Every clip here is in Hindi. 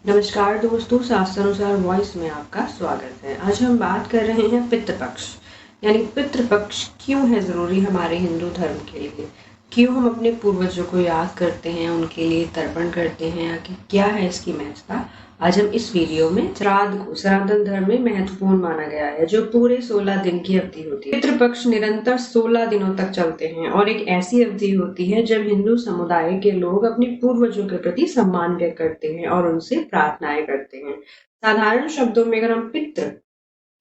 नमस्कार दोस्तों, शास्त्रानुसार वॉइस में आपका स्वागत है। आज हम बात कर रहे हैं पितृपक्ष, यानी पितृपक्ष क्यों है ज़रूरी हमारे हिंदू धर्म के लिए, क्यों हम अपने पूर्वजों को याद करते हैं, उनके लिए तर्पण करते हैं, आखिर क्या है इसकी महत्ता। आज हम इस वीडियो में श्राद्ध को सनातन धर्म में महत्वपूर्ण माना गया है, जो पूरे 16 दिन की अवधि होती है। पितृपक्ष निरंतर 16 दिनों तक चलते हैं और एक ऐसी अवधि होती है जब हिंदू समुदाय के लोग अपने पूर्वजों के प्रति सम्मान व्यक्त करते हैं और उनसे प्रार्थनाएं करते हैं। साधारण शब्दों में अगर हम पितृ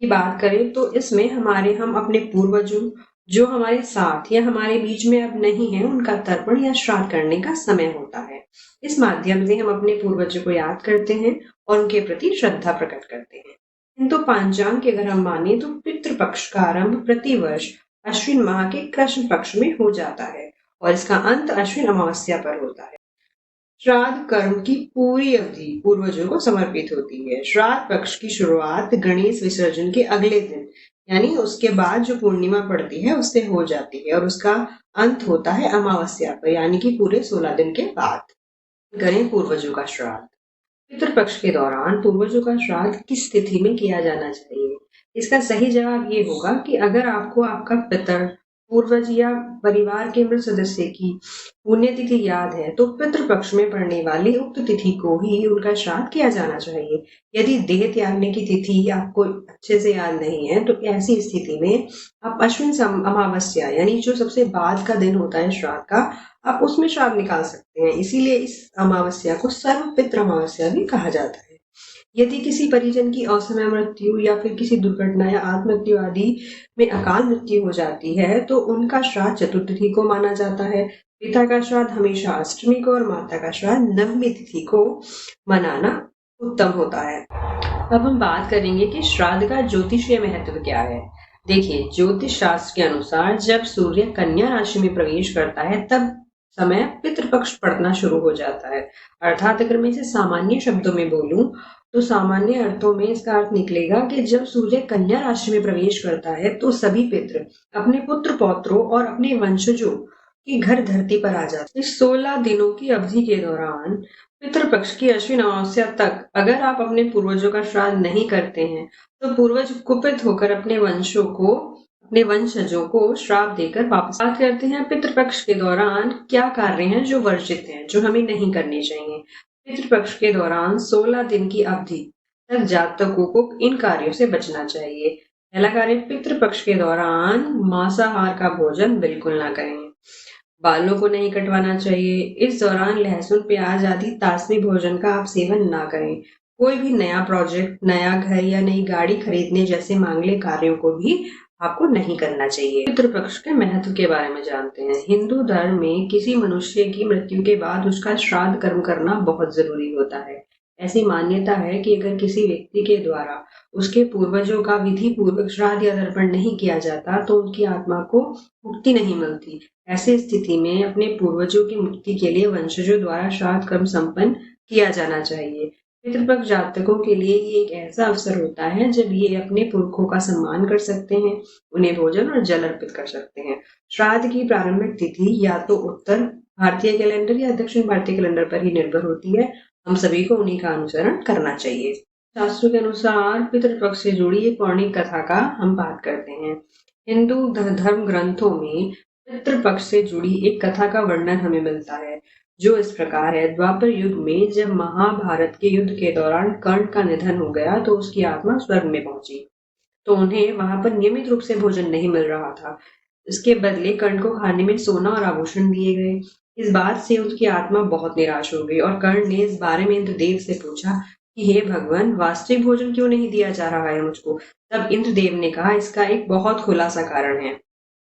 की बात करें तो इसमें हम अपने पूर्वजों जो हमारे साथ या हमारे बीच में अब नहीं है, उनका तर्पण या श्राद्ध करने का समय होता है। इस माध्यम से हम अपने पूर्वजों को याद करते हैं और उनके प्रति श्रद्धा प्रकट करते हैं। हिंदू पंचांग के अगर हम माने तो पितृपक्ष का आरंभ प्रतिवर्ष अश्विन माह के कृष्ण पक्ष में हो जाता है और इसका अंत अश्विन अमावस्या पर होता है। श्राद्ध कर्म की पूरी अवधि पूर्वजों को समर्पित होती है। श्राद्ध पक्ष की शुरुआत गणेश विसर्जन के अगले दिन यानी उसके बाद जो पूर्णिमा पड़ती है उससे हो जाती है और उसका अंत होता है अमावस्या पर, यानी कि पूरे 16 दिन के बाद करें पूर्वजों का श्राद्ध। पितृपक्ष के दौरान पूर्वजों का श्राद्ध किस तिथि में किया जाना चाहिए? इसका सही जवाब ये होगा कि अगर आपको आपका पितर, पूर्वज या परिवार के मृत सदस्य की पुण्यतिथि याद है तो पितृपक्ष में पड़ने वाली उक्त तिथि को ही उनका श्राद्ध किया जाना चाहिए। यदि देह त्यागने की तिथि आपको अच्छे से याद नहीं है तो ऐसी स्थिति में आप अश्विन अमावस्या यानी जो सबसे बाद का दिन होता है श्राद्ध का, आप उसमें श्राद्ध निकाल सकते हैं। इसीलिए इस अमावस्या को सर्वपितृ अमावस्या भी कहा जाता है। यदि किसी परिजन की असमय मृत्यु या फिर किसी दुर्घटना या आत्महत्या आदि में अकाल मृत्यु हो जाती है तो उनका श्राद्ध चतुर्थी को माना जाता है। पिता का श्राद्ध हमेशा अष्टमी को और माता का श्राद्ध नवमी तिथि को मनाना उत्तम होता है। अब हम बात करेंगे कि श्राद्ध का ज्योतिषीय महत्व क्या है। देखिए, ज्योतिष शास्त्र के अनुसार जब सूर्य कन्या राशि में प्रवेश करता है तब समय पितृपक्ष पड़ना शुरू हो जाता है। अर्थात अगर मैं इसे सामान्य शब्दों में बोलूं तो सामान्य अर्थों में इसका अर्थ निकलेगा कि जब सूर्य कन्या राशि में प्रवेश करता है तो सभी पितृ अपने पुत्र पौत्रों और अपने वंशजों के घर धरती पर आ जाते। इस 16 दिनों की अवधि के दौरान पितृपक्ष की अश्विन अमावस्या तक अगर आप अपने पूर्वजों का श्राद्ध नहीं करते हैं तो पूर्वज कुपित होकर अपने वंशजों को श्राप देकर वापस। बात करते हैं पितृपक्ष के दौरान क्या कार्य हैं जो वर्जित हैं, जो हमें नहीं करने चाहिए। पितृपक्ष के दौरान 16 दिन की अवधि तक जातकों को इन कार्यों से बचना चाहिए। पहला कार्य, पितृपक्ष के दौरान मांसाहार का भोजन बिल्कुल ना करें। बालों को नहीं कटवाना चाहिए। इस दौरान लहसुन, प्याज आदि तासनी भोजन का आप सेवन ना करें। कोई भी नया प्रोजेक्ट, नया घर या नई गाड़ी खरीदने जैसे मांगलिक कार्यों को भी आपको नहीं करना चाहिए। पितृपक्ष के महत्व के बारे में जानते हैं। हिंदू धर्म में किसी मनुष्य की मृत्यु के बाद उसका श्राद्ध कर्म करना बहुत जरूरी होता है। ऐसी मान्यता है कि अगर किसी व्यक्ति के द्वारा उसके पूर्वजों का विधि पूर्वक श्राद्ध या तर्पण नहीं किया जाता तो उनकी आत्मा को मुक्ति नहीं मिलती। ऐसी स्थिति में अपने पूर्वजों की मुक्ति के लिए वंशजों द्वारा श्राद्ध कर्म संपन्न किया जाना चाहिए। पितृपक्ष जातकों के लिए ये एक ऐसा अवसर होता है जब ये अपने पुरखों का सम्मान कर सकते हैं, उन्हें भोजन और जल अर्पित कर सकते हैं। श्राद्ध की प्रारंभिक तिथि या तो उत्तर भारतीय कैलेंडर या दक्षिण भारतीय कैलेंडर पर ही निर्भर होती है। हम सभी को उन्हीं का अनुसरण करना चाहिए। शास्त्रों के अनुसार पितृपक्ष से जुड़ी एक पौराणिक कथा का हम बात करते हैं। हिंदू धर्म ग्रंथों में पितृपक्ष से जुड़ी एक कथा का वर्णन हमें मिलता है जो इस प्रकार है। द्वापर युग में जब महाभारत के युद्ध के दौरान कर्ण का निधन हो गया तो उसकी आत्मा स्वर्ग में पहुंची, तो उन्हें वहां पर नियमित रूप से भोजन नहीं मिल रहा था। इसके बदले कर्ण को खाने में सोना और आभूषण दिए गए। इस बात से उसकी आत्मा बहुत निराश हो गई और कर्ण ने इस बारे में इंद्रदेव से पूछा कि हे भगवान, वास्तविक भोजन क्यों नहीं दिया जा रहा है मुझको। तब इंद्रदेव ने कहा, इसका एक बहुत खुलासा कारण है।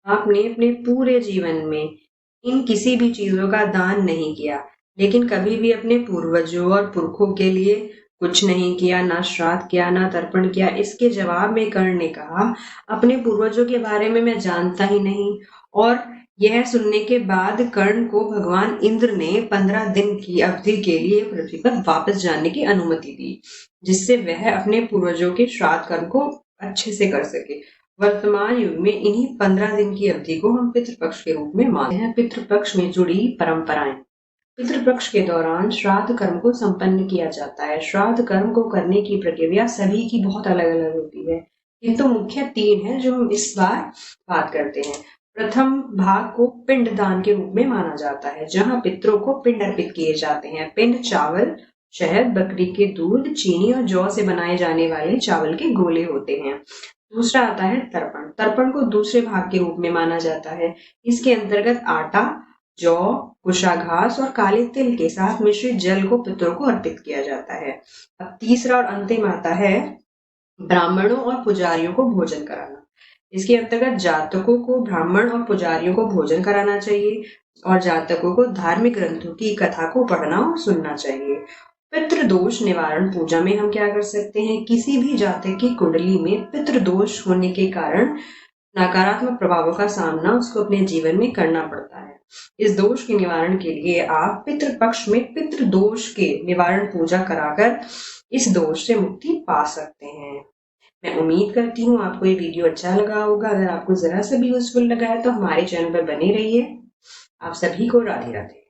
आपने अपने पूरे जीवन में इन किसी भी चीजों का दान नहीं किया, लेकिन कभी भी अपने पूर्वजों और पुरखों के लिए कुछ नहीं किया, ना श्राद्ध किया, ना तर्पण किया। इसके जवाब में कर्ण ने कहा, अपने पूर्वजों के बारे में मैं जानता ही नहीं। और यह सुनने के बाद कर्ण को भगवान इंद्र ने 15 दिन की अवधि के लिए पृथ्वी पर वापस जाने की अनुमति दी, जिससे वह अपने पूर्वजों के श्राद्ध कर्म को अच्छे से कर सके। वर्तमान युग में इन्हीं 15 दिन की अवधि को हम पितृपक्ष के रूप में मानते हैं। पितृपक्ष में जुड़ी परंपराएं। पितृपक्ष के दौरान श्राद्ध कर्म को संपन्न किया जाता है। श्राद्ध कर्म को करने की प्रक्रिया सभी की बहुत अलग-अलग होती है, किंतु मुख्य 3 है जो हम इस बार बात करते हैं। प्रथम भाग को पिंडदान के रूप में माना जाता है, जहां पितरों को पिंड अर्पित किए जाते हैं। पिंड चावल, शहद, बकरी के दूध, चीनी और जौ से बनाए जाने वाले चावल के गोले होते हैं। दूसरा आता है तर्पण। तर्पण को दूसरे भाग के रूप में माना जाता है। इसके अंतर्गत आटा, जौ, कुशाघास और काले तिल के साथ मिश्रित जल को पितरों को अर्पित किया जाता है। अब तीसरा और अंतिम आता है ब्राह्मणों और पुजारियों को भोजन कराना। इसके अंतर्गत जातकों को ब्राह्मण और पुजारियों को भोजन कराना चाहिए और जातकों को धार्मिक ग्रंथों की कथा को पढ़ना और सुनना चाहिए। पितृदोष निवारण पूजा में हम क्या कर सकते हैं? किसी भी जातक की कुंडली में पितृदोष होने के कारण नकारात्मक प्रभावों का सामना उसको अपने जीवन में करना पड़ता है। इस दोष के निवारण के लिए आप पितृपक्ष में पितृदोष के निवारण पूजा कराकर इस दोष से मुक्ति पा सकते हैं। मैं उम्मीद करती हूँ आपको ये वीडियो अच्छा लगा होगा। अगर आपको जरा सा भी यूजफुल लगा है तो हमारे चैनल पर बने रहिए। आप सभी को राधे राधे।